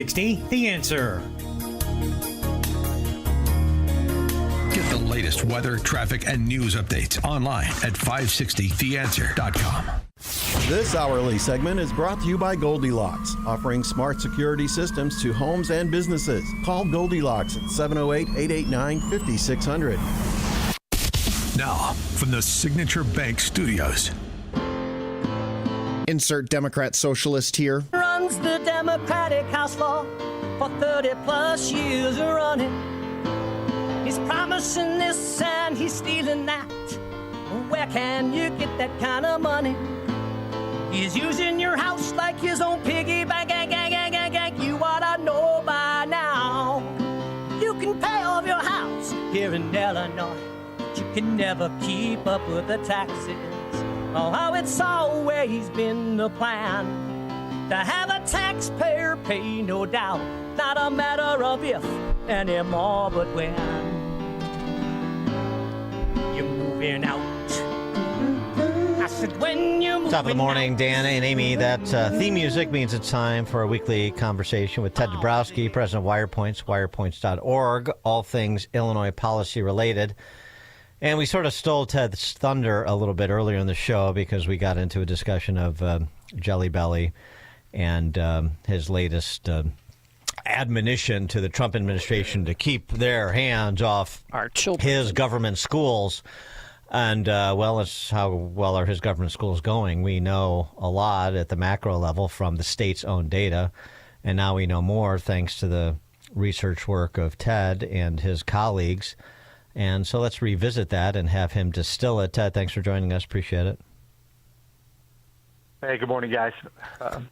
60, The Answer. Get the latest weather, traffic, and news updates online at 560theanswer.com. This hourly segment is brought to you by Goldilocks, offering smart security systems to homes and businesses. Call Goldilocks at 708-889-5600. Now, from the Signature Bank Studios. Insert Democrat socialist here. Runs the Democratic House floor for 30 plus years running. He's promising this and he's stealing that. Where can you get that kind of money? He's using your house like his own piggy bank. You ought to know by now. You can pay off your house here in Illinois, but you can never keep up with the taxes. Oh, how it's always been the plan to have a taxpayer pay, no doubt. Not a matter of if anymore, but when you're moving out. I said when you're moving Top of the morning, out. Dan and Amy. That theme music means it's time for a weekly conversation with Ted Debrowski, president of Wirepoints, wirepoints.org, all things Illinois policy related. And we sort of stole Ted's thunder a little bit earlier in the show because we got into a discussion of Jelly Belly and his latest admonition to the Trump administration to keep their hands off our children, his government schools. And, as how well are his government schools going? We know a lot at the macro level from the state's own data. And now we know more thanks to the research work of Ted and his colleagues. And so let's revisit that and have him distill it. Ted, thanks for joining us. Appreciate it. Hey, good morning, guys. So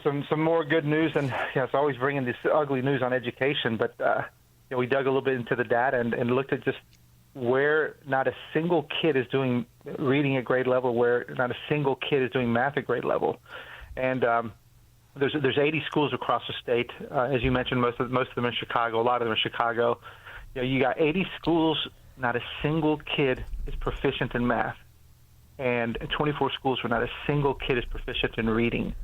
some more good news, and it's always bringing this ugly news on education. But we dug a little bit into the data and looked at just where not a single kid is doing reading at grade level, where not a single kid is doing math at grade level, and there's 80 schools across the state, as you mentioned. Most of them in Chicago. A lot of them in Chicago. You got 80 schools, not a single kid is proficient in math. And 24 schools where not a single kid is proficient in reading.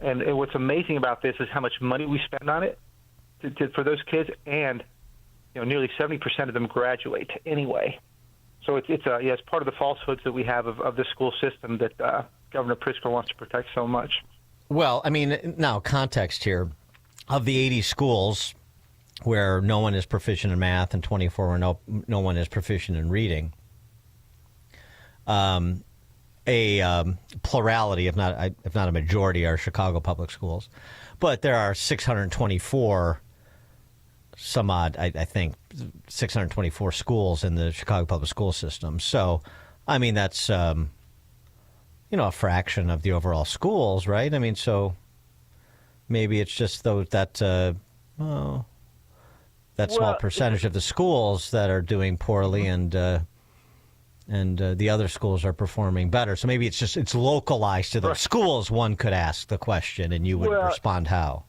And what's amazing about this is how much money we spend on it for those kids, and nearly 70% of them graduate anyway. So it's part of the falsehoods that we have of the school system that Governor Pritzker wants to protect so much. Well, I mean, now context here. Of the 80 schools where no one is proficient in math and 24 where no one is proficient in reading, a plurality, if not a majority, are Chicago public schools. But there are 624 some odd, I think, 624 schools in the Chicago public school system. So, I mean, that's, a fraction of the overall schools, right? I mean, so maybe it's just that small percentage of the schools that are doing poorly, and the other schools are performing better. So maybe it's localized to those schools. One could ask the question, and you would respond how?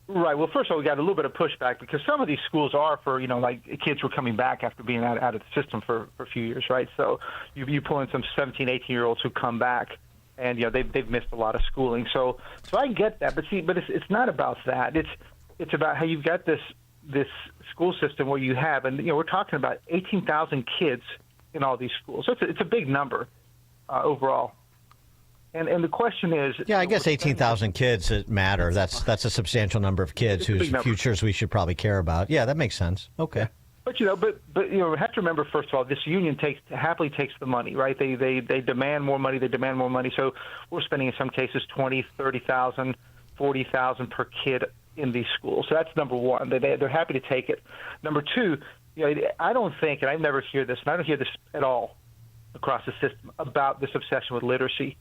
Right. Well, first of all, we got a little bit of pushback because some of these schools are for, like kids who are coming back after being out of the system for a few years, right? So you pull in some 17, 18-year-olds who come back, and they've missed a lot of schooling. So I get that, but it's not about that. It's about how you've got this school system where you have, and we're talking about 18,000 kids in all these schools. So it's a big number overall. And the question is, I guess 18,000 kids matter. That's a substantial number of kids whose futures we should probably care about. Yeah, that makes sense. Okay. Yeah. But we have to remember, first of all, this union happily takes the money, right? They demand more money. They demand more money. So we're spending in some cases $20,000, $30,000, $40,000 per kid in these schools. So that's number one. They're happy to take it. Number two, I don't think, and I never hear this, and I don't hear this at all across the system about this obsession with literacy.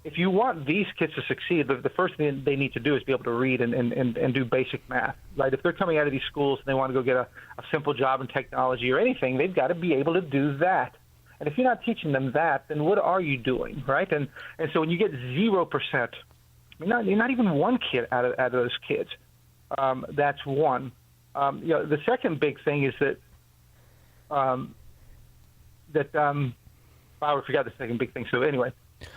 If you want these kids to succeed, the first thing they need to do is be able to read and do basic math, right? If they're coming out of these schools and they want to go get a simple job in technology or anything, they've got to be able to do that. And if you're not teaching them that, then what are you doing, right? And so when you get 0%, you're not even one kid out of those kids. That's one. The second big thing is that I forgot the second big thing. So anyway.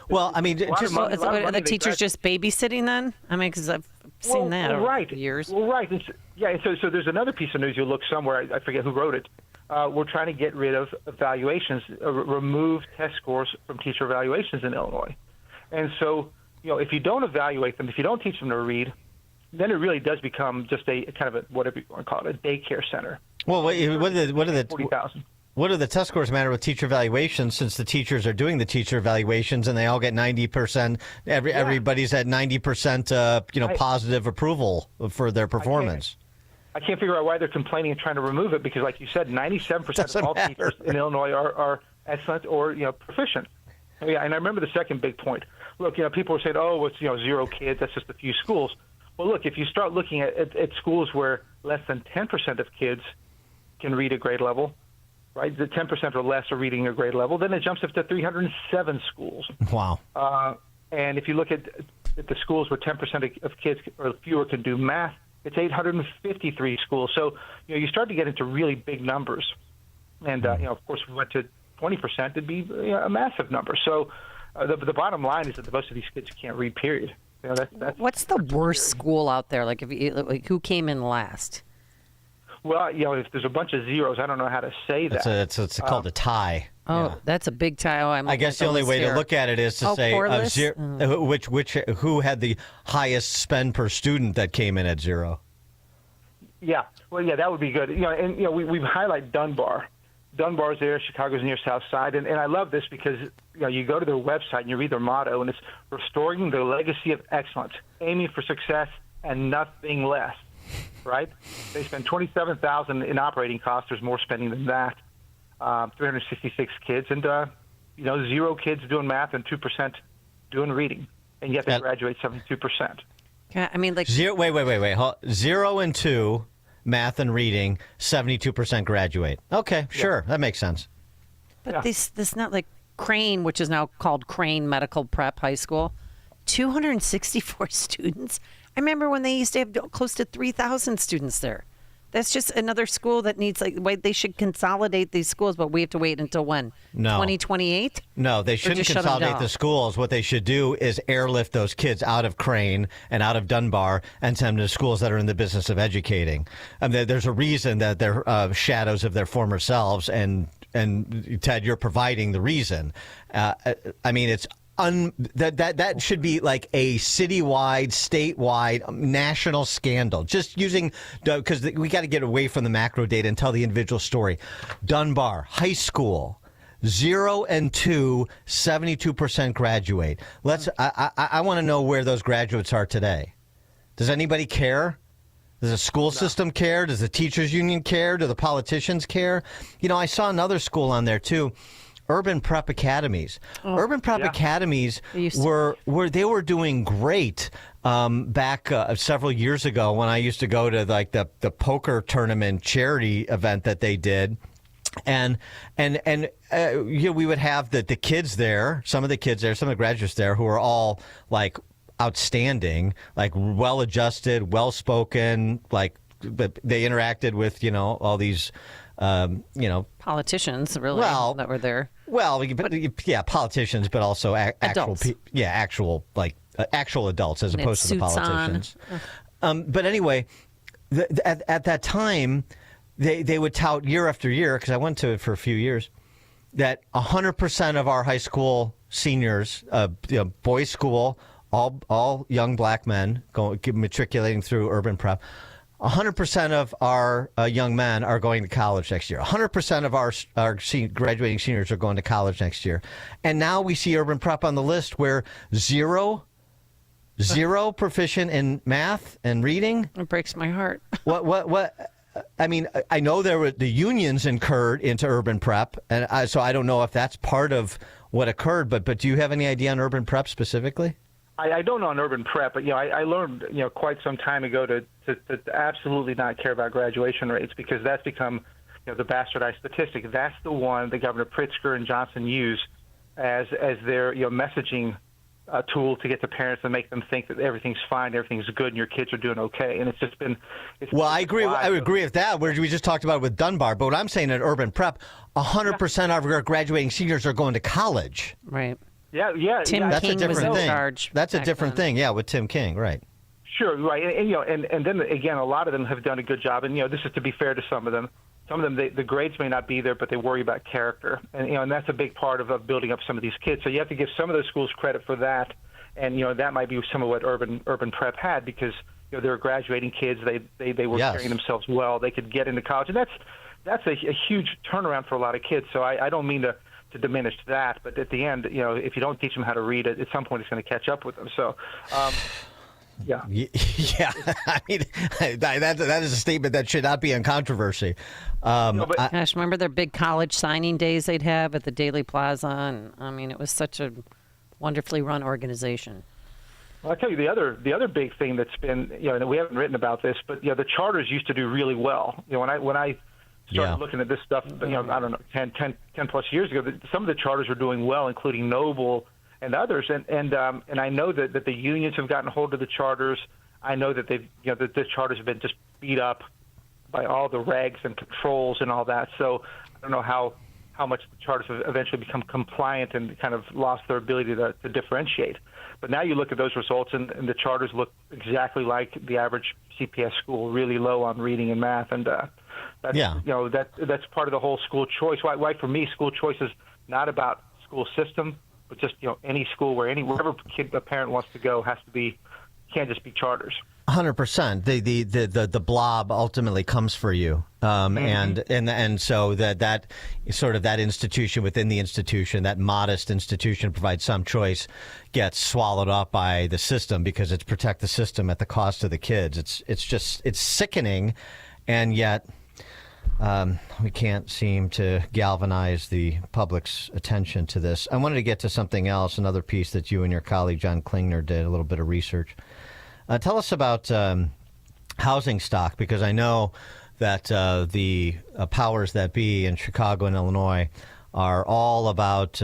Well, I mean, A lot of just money- a lot of Are money the they teachers grad- just babysitting then? I mean, because I've seen that over right. the years. Well, right. So there's another piece of news. You'll look somewhere. I forget who wrote it. We're trying to get rid of evaluations, remove test scores from teacher evaluations in Illinois. And so, if you don't evaluate them, if you don't teach them to read, then it really does become just a kind of a, whatever you want to call it, a daycare center. Well, what are the 40,000. What do the test scores matter with teacher evaluations, since the teachers are doing the teacher evaluations and they all get 90%? Everybody's at 90%, positive approval for their performance. I can't figure out why they're complaining and trying to remove it because, like you said, 97% of all teachers in Illinois are excellent or proficient. Yeah, and I remember the second big point. Look, people were saying, "Oh, it's 0 kids. That's just a few schools." Well, look, if you start looking at schools where less than 10% of kids can read a grade level, right? The 10% or less are reading a grade level, then it jumps up to 307 schools. Wow. And if you look at the schools where 10% of kids or fewer can do math, it's 853 schools. So, you start to get into really big numbers. And, of course, if we went to 20%, it'd be a massive number. So the bottom line is that most of these kids can't read, period. What's the worst school out there? Like, who came in last? Well, if there's a bunch of zeros, I don't know how to say that. It's called a tie. Oh, Yeah. that's a big tie. Oh, I guess the only way to look at it is to say who had the highest spend per student that came in at 0. Yeah, well, yeah, that would be good. We highlight Dunbar. Dunbar's there, Chicago's near South Side, and I love this because you go to their website and you read their motto, and it's restoring the legacy of excellence, aiming for success and nothing less. Right? They spend $27,000 in operating costs. There's more spending than that. 366 kids, and 0 kids doing math and 2% doing reading, and yet they graduate 72%. Yeah, I mean, like 0. Wait. 0 and 2, math and reading, 72% graduate. Okay, sure, that makes sense. But this not like Crane, which is now called Crane Medical Prep High School. 264 students. I remember when they used to have close to 3,000 students there. That's just another school that needs, they should consolidate these schools, but we have to wait until when? No. 2028? No, they shouldn't consolidate the schools. What they should do is airlift those kids out of Crane and out of Dunbar and send them to schools that are in the business of educating. There's a reason that they're shadows of their former selves, and Ted, you're providing the reason. It's that should be like a citywide, statewide, national scandal. Just using, because we got to get away from the macro data and tell the individual story. Dunbar High School, 0 and 2, 72% graduate. I want to know where those graduates are today. Does anybody care? Does the school system care? Does the teachers union care? Do the politicians care? I saw another school on there too. Urban Prep Academies. Urban Prep Academies were doing great back several years ago when I used to go to the poker tournament charity event that they did. And we would have the kids there, some of the graduates there who are all like outstanding, like well-adjusted, well-spoken, like they interacted with, all these politicians, really, that were there. Well, politicians, but also actual adults as opposed to the politicians. But anyway, at that time, they would tout year after year, because I went to it for a few years, that 100% of our high school seniors, boys' school, all young black men matriculating through urban prep, 100% of our young men are going to college next year. 100% of our graduating seniors are going to college next year. And now we see urban prep on the list where zero proficient in math and reading. It breaks my heart. What? I mean, I know the unions incurred into urban prep, and so I don't know if that's part of what occurred. But do you have any idea on urban prep specifically? I don't know on urban prep, but I learned quite some time ago to absolutely not care about graduation rates, because that's become the bastardized statistic. That's the one that Governor Pritzker and Johnson use as their messaging tool to get the parents and make them think that everything's fine, everything's good, and your kids are doing okay. And it's just been. I agree. I would agree with that. We just talked about it with Dunbar, but what I'm saying at urban prep, 100% of our graduating seniors are going to college. Right. Yeah. Tim That's a King was different in thing. charge. That's a back different then. thing. Yeah, with Tim King, right? Sure, right, and then again, a lot of them have done a good job, and this is to be fair to some of them. Some of them, the grades may not be there, but they worry about character, and that's a big part of building up some of these kids. So you have to give some of those schools credit for that, and that might be some of what urban prep had, because they were graduating kids, they were carrying themselves well, they could get into college, and that's a huge turnaround for a lot of kids. So I don't mean to diminish that, but at the end, if you don't teach them how to read, at some point it's going to catch up with them. So. Yeah. Yeah. I mean, that is a statement that should not be in controversy. Gosh, remember their big college signing days they'd have at the Daily Plaza? And I mean, it was such a wonderfully run organization. Well, I'll tell you the other big thing that's been, and we haven't written about this, but the charters used to do really well. When I started looking at this stuff, I don't know, 10 plus years ago, some of the charters were doing well, including Noble and others, and I know that the unions have gotten hold of the charters. I know that that the charters have been just beat up by all the regs and controls and all that. So I don't know how much the charters have eventually become compliant and kind of lost their ability to differentiate. But now you look at those results, and the charters look exactly like the average CPS school, really low on reading and math, and that's part of the whole school choice. Why for me, school choice is not about school system, but just any school wherever a parent wants to go can't just be charters. 100%. The blob ultimately comes for you, and so that sort of that institution within the institution, that modest institution provides some choice, gets swallowed up by the system because it's protect the system at the cost of the kids. It's sickening, and yet. We can't seem to galvanize the public's attention to this. I wanted to get to something else, another piece that you and your colleague John Klingner did, a little bit of research. Tell us about housing stock, because I know that the powers that be in Chicago and Illinois are all about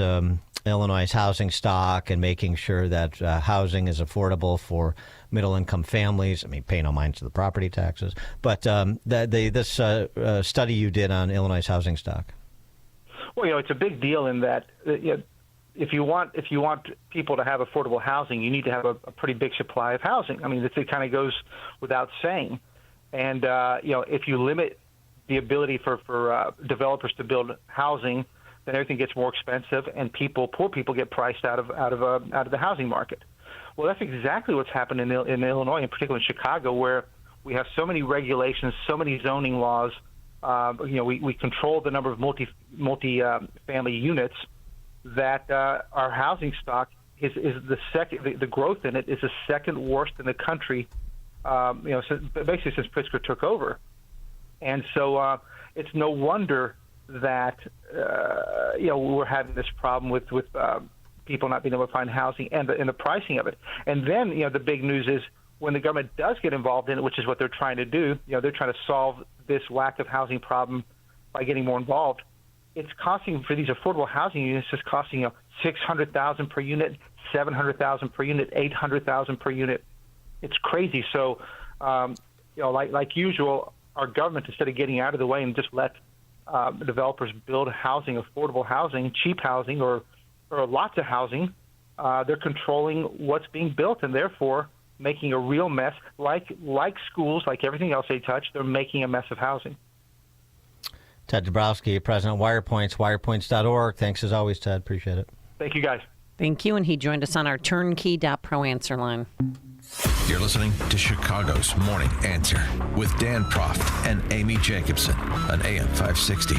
Illinois' housing stock and making sure that housing is affordable for middle-income families. I mean, pay no mind to the property taxes. But this study you did on Illinois' housing stock. Well, it's a big deal in that if you want people to have affordable housing, you need to have a pretty big supply of housing. I mean, it kind of goes without saying. And if you limit the ability for developers to build housing, then everything gets more expensive, and poor people get priced out of the housing market. Well, that's exactly what's happened in Illinois, in particular in Chicago, where we have so many regulations, so many zoning laws. We control the number of multi-family units that our housing stock is the second. The growth in it is the second worst in the country. Basically since Pritzker took over, and so it's no wonder that we're having this problem with people not being able to find housing and the pricing of it. And then the big news is when the government does get involved in it, which is what they're trying to do. They're trying to solve this lack of housing problem by getting more involved. It's costing for these affordable housing units. It's costing $600,000 per unit, $700,000 per unit, $800,000 per unit. It's crazy. So, like usual, our government, instead of getting out of the way and just let developers build housing, affordable housing, cheap housing, or lots of housing, they're controlling what's being built, and therefore making a real mess. Like schools, like everything else they touch, they're making a mess of housing. Ted Debrowski, President of Wirepoints, wirepoints.org. Thanks as always, Ted. Appreciate it. Thank you, guys. Thank you, and he joined us on our turnkey.pro answer line. You're listening to Chicago's Morning Answer with Dan Proft and Amy Jacobson on AM 560.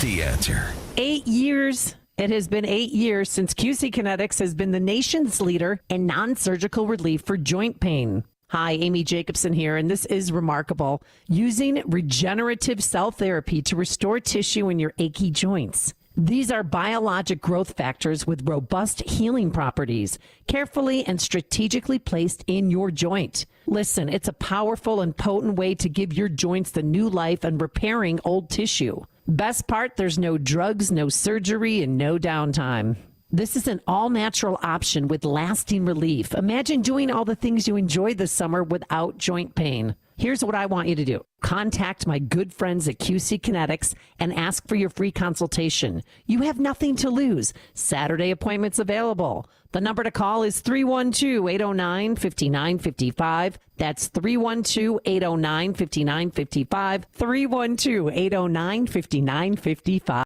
The Answer. 8 years. It has been 8 years since QC Kinetics has been the nation's leader in non-surgical relief for joint pain. Hi, Amy Jacobson here, and this is remarkable. Using regenerative cell therapy to restore tissue in your achy joints. These are biologic growth factors with robust healing properties, carefully and strategically placed in your joint. Listen, it's a powerful and potent way to give your joints the new life and repairing old tissue. Best part, there's no drugs, no surgery, and no downtime. This is an all-natural option with lasting relief. Imagine doing all the things you enjoyed this summer without joint pain. Here's what I want you to do. Contact my good friends at QC Kinetics and ask for your free consultation. You have nothing to lose. Saturday appointments available. The number to call is 312-809-5955. That's 312-809-5955. 312-809-5955.